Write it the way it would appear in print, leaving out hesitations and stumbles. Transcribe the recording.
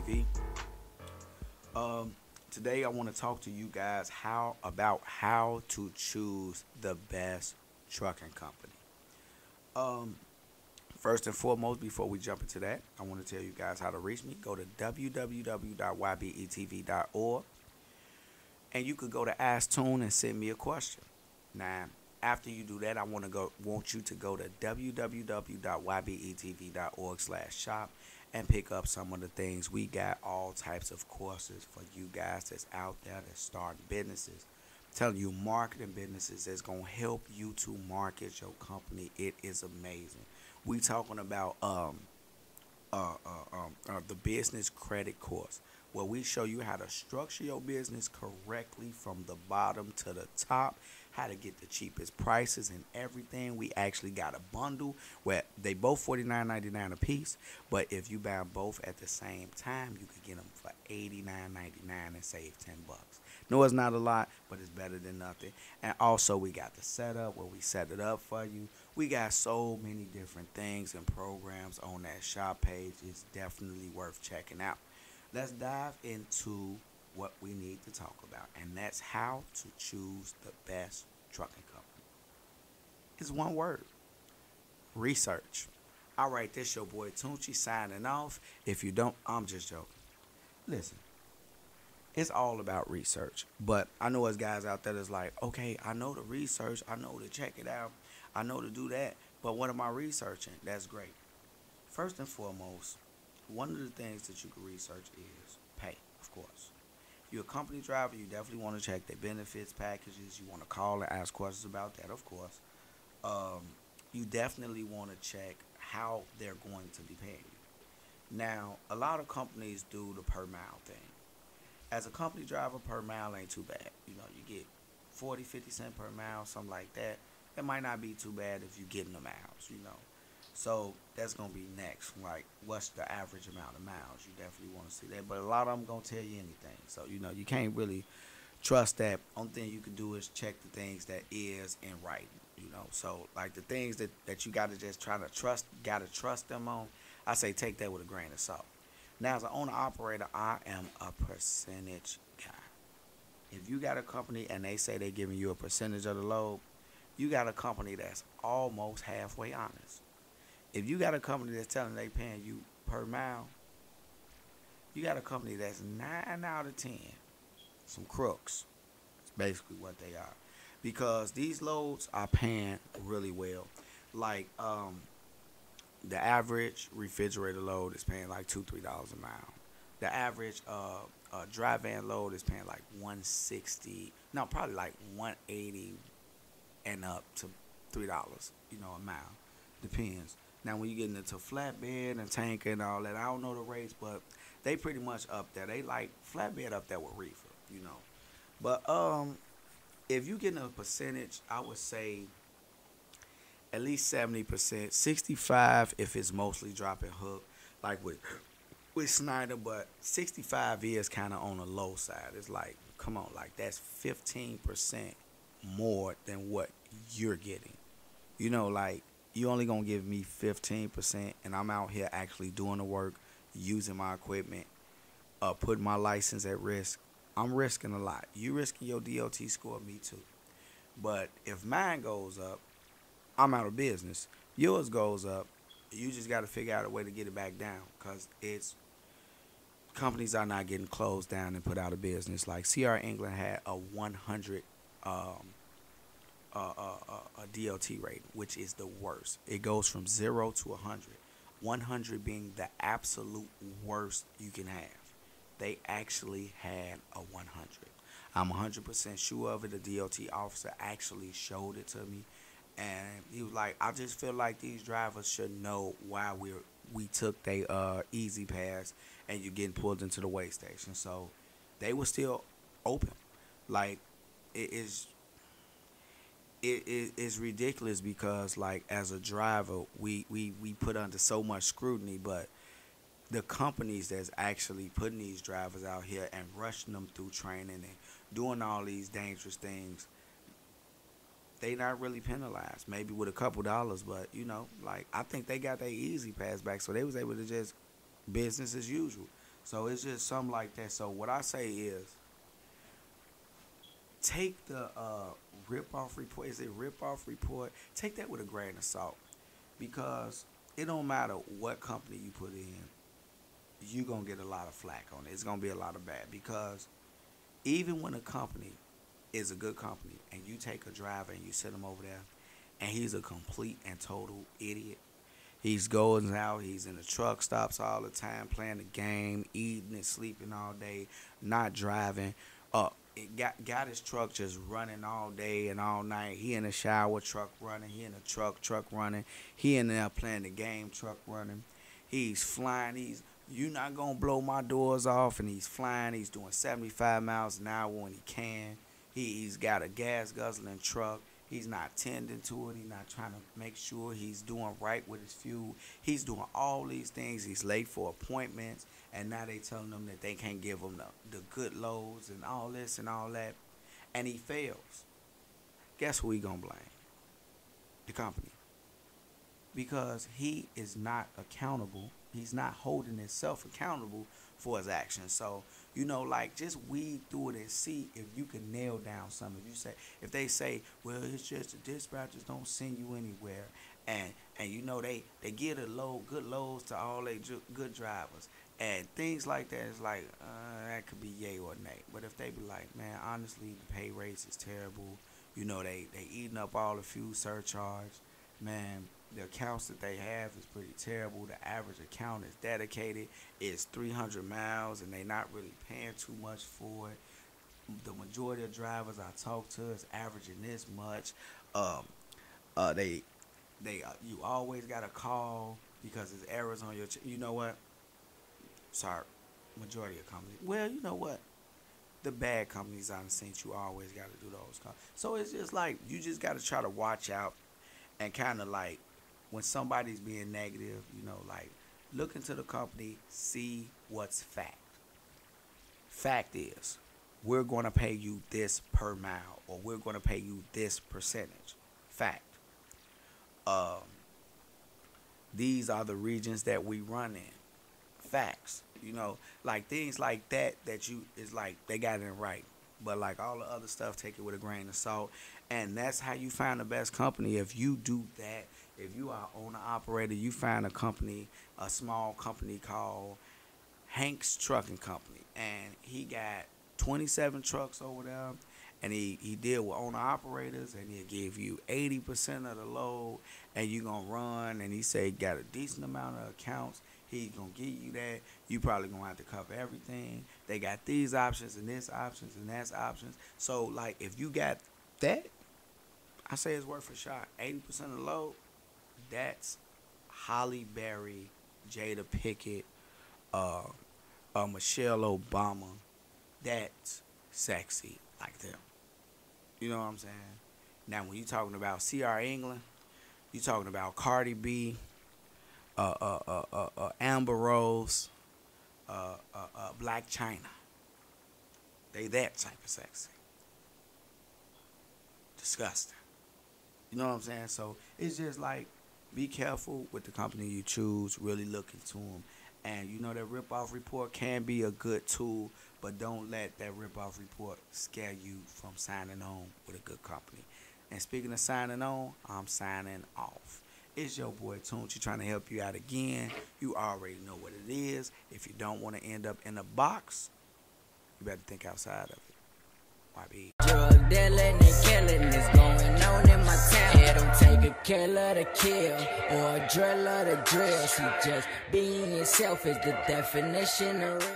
YBETV. Um, Today I want to talk to you guys how to choose the best trucking company. Um, First and foremost, before we jump into that, I want to tell you guys how to reach me. Go to www.ybetv.org and you could go to Ask Tune and send me a question. Now, after you do that, want you to go to www.ybetv.org/shop and pick up some of the things. We got all types of courses for you guys that's out there that's starting businesses. Telling you marketing businesses that's gonna help you to market your company. It is amazing. We talking about the business credit course, where we show you how to structure your business correctly from the bottom to the top, how to get the cheapest prices and everything. We actually got a bundle where they both $49.99 a piece, but if you buy both at the same time, you could get them for $89.99 and save $10. No, it's not a lot, but it's better than nothing. And also, we got the setup where we set it up for you. We got so many different things and programs on that shop page. It's definitely worth checking out. Let's dive into what we need to talk about, and that's how to choose the best trucking company. It's one word: research. All right, this your boy Tunchi signing off. If you don't, I'm just joking. Listen, it's all about research. But I know there's guys out there that's like, okay, I know the research, I know to check it out, I know to do that, but what am I researching? That's great. First and foremost, one of the things that you can research is pay, of course. If you're a company driver, you definitely want to check their benefits packages. You want to call and ask questions about that, of course. Um, you definitely want to check how they're going to be paying you. Now, a lot of companies do the per mile thing. As a company driver, per mile ain't too bad. You get 40, 50 cents per mile, something like that. It might not be too bad if you're getting the miles. So that's going to be next. Like, what's the average amount of miles? You definitely want to see that. But a lot of them going to tell you anything. So, you can't really trust that. Only thing you can do is check the things that is in writing. So, like, the things that you got to just try to trust them on, I say take that with a grain of salt. Now, as an owner-operator, I am a percentage guy. If you got a company and they say they're giving you a percentage of the load, you got a company that's almost halfway honest. If you got a company that's telling they paying you per mile, you got a company that's 9 out of 10. Some crooks. It's basically what they are. Because these loads are paying really well. Like, the average refrigerator load is paying like $2-3 a mile. The average dry van load is paying like 160. No, probably like 180 and up to $3. A mile. Depends. Now, when you get into flatbed and tanker and all that, I don't know the rates, but they pretty much up there. They like flatbed up there with reefer. But if you get a percentage, I would say at least 70%, 65 if it's mostly dropping hook, like with Snyder, but 65 is kind of on the low side. It's like, come on, like that's 15% more than what you're getting. Like you only gonna give me 15%, and I'm out here actually doing the work, using my equipment, putting my license at risk. I'm risking a lot. You risking your DOT score, me too. But if mine goes up, I'm out of business. Yours goes up. You just got to figure out a way to get it back down, because companies are not getting closed down and put out of business. Like CR England had a 100 a DOT rating, which is the worst. It goes from 0 to 100. 100 being the absolute worst you can have. They actually had a 100. I'm 100% sure of it. The DOT officer actually showed it to me. And he was like, I just feel like these drivers should know why we took their easy pass and you're getting pulled into the weigh station. So they were still open. Like, it's ridiculous, because like as a driver we put under so much scrutiny, but the companies that's actually putting these drivers out here and rushing them through training and doing all these dangerous things, they not really penalized. Maybe with a couple dollars, but like I think they got their easy pass back, so they was able to just business as usual. So it's just something like that. So what I say is, take the rip-off report. Is it rip-off report? Take that with a grain of salt, because it don't matter what company you put in, you're going to get a lot of flack on it. It's going to be a lot of bad, because even when a company is a good company and you take a driver and you sit him over there and he's a complete and total idiot, he's going out, he's in the truck stops all the time, playing the game, eating and sleeping all day, not driving, it got his truck just running all day and all night. He in the shower, truck running. He in the truck running. He in there playing the game, truck running. He's flying. You not going to blow my doors off, and he's flying. He's doing 75 miles an hour when he can. He's got a gas guzzling truck. He's not tending to it. He's not trying to make sure he's doing right with his fuel. He's doing all these things. He's late for appointments, and now they telling him that they can't give him the good loads and all this and all that, and he fails. Guess who he gonna blame? The company. Because he is not accountable. He's not holding himself accountable for his actions. So, like, just weed through it and see if you can nail down something. If they say, well, it's just the dispatchers don't send you anywhere, and they get good loads to all they good drivers, and things like that, it's like, that could be yay or nay. But if they be like, man, honestly, the pay rates is terrible, they eating up all the fuel surcharge, man, the accounts that they have is pretty terrible. The average account is dedicated. It's 300 miles, and they not really paying too much for it. The majority of drivers I talk to is averaging this much. You always got to call because there's errors on your. You know what? Sorry, majority of companies. Well, you know what? The bad companies I've seen, you always got to do those calls. So it's just like you just got to try to watch out and kind of like. When somebody's being negative, like, look into the company, see what's fact. Fact is, we're going to pay you this per mile, or we're going to pay you this percentage. Fact. These are the regions that we run in. Facts. Like things like that is like they got it in right. But like all the other stuff, take it with a grain of salt. And that's how you find the best company. If you do that, if you are an owner-operator, you find a small company called Hank's Trucking Company. And he got 27 trucks over there. And he deal with owner-operators, and he'll give you 80% of the load, and you're going to run. And he say he got a decent amount of accounts. He's going to give you that. You probably going to have to cover everything. They got these options and this options and that's options. So, like, if you got that, I say it's worth a shot. 80% of the load, that's Holly Berry, Jada Pickett, Michelle Obama. That's sexy like them. You know what I'm saying? Now, when you're talking about C.R. England, you're talking about Cardi B, Amber Rose, Black China. They that type of sexy. Disgusting. You know what I'm saying? So it's just like, be careful with the company you choose. Really look into them. And that rip-off report can be a good tool, but don't let that rip-off report scare you from signing on with a good company. And speaking of signing on, I'm signing off. It's your boy Tune. Trying to help you out again. You already know what it is. If you don't want to end up in a box, you better think outside of it. Y.B.E.T.V. Drug dealing and killing is going on in my town. It don't take a killer to kill or a driller to drill. See, just being yourself is the definition of real.